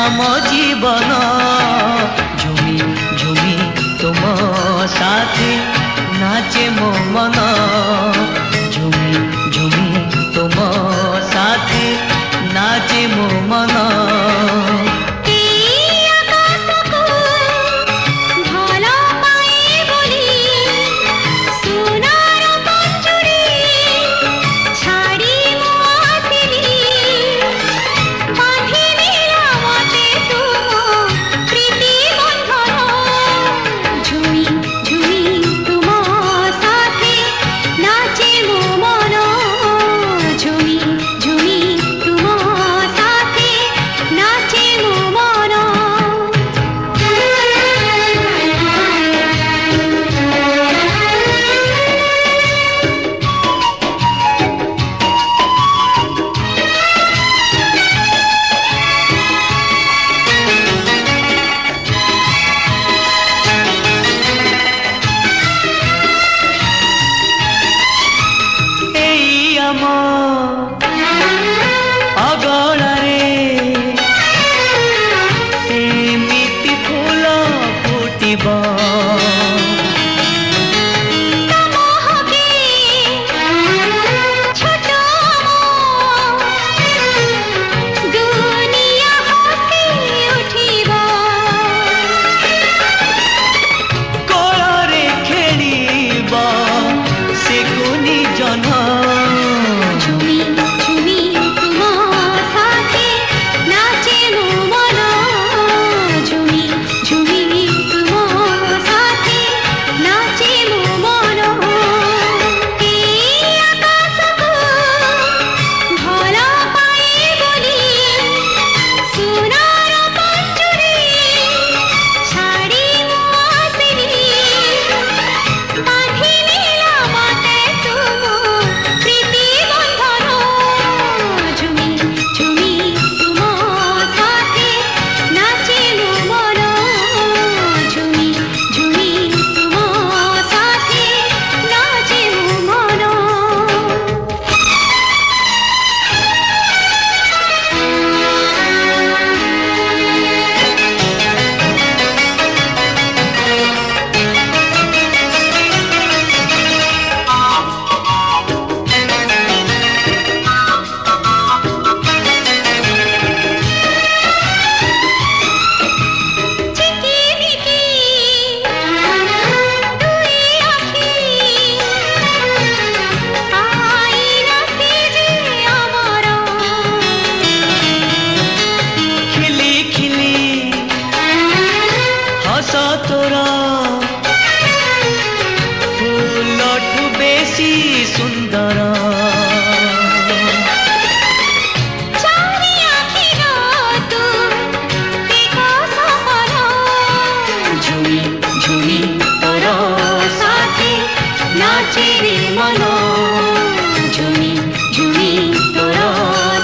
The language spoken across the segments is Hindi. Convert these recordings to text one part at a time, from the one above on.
आम जीवन झुमी झुमी तुम साथी नाचे मो मन झुमी झुमी तुम साथी नाचे मो मन सुंदर झुमी झुमी तोर साथी नाचे रे मन झुमी झुमी तोर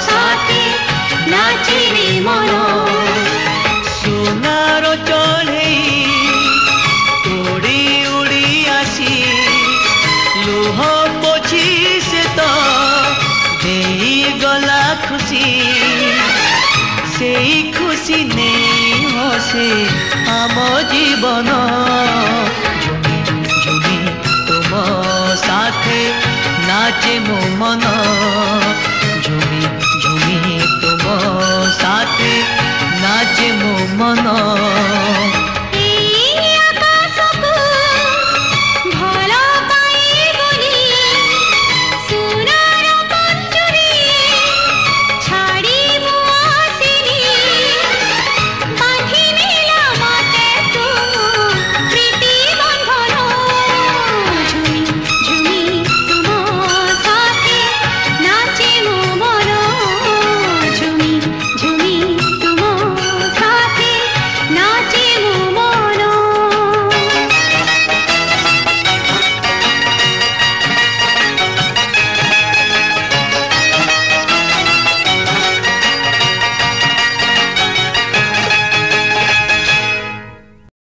साथी नाचे रे मन सोनार चढ़े उड़ी उड़ी आसी लुह पोछी से तो दे गला खुशी से खुशी नहीं हसे आम जीवन झुमी झुमी तुम साथे नाचे मो मन झुमी झुमी तुम साथे नाचे मो मन।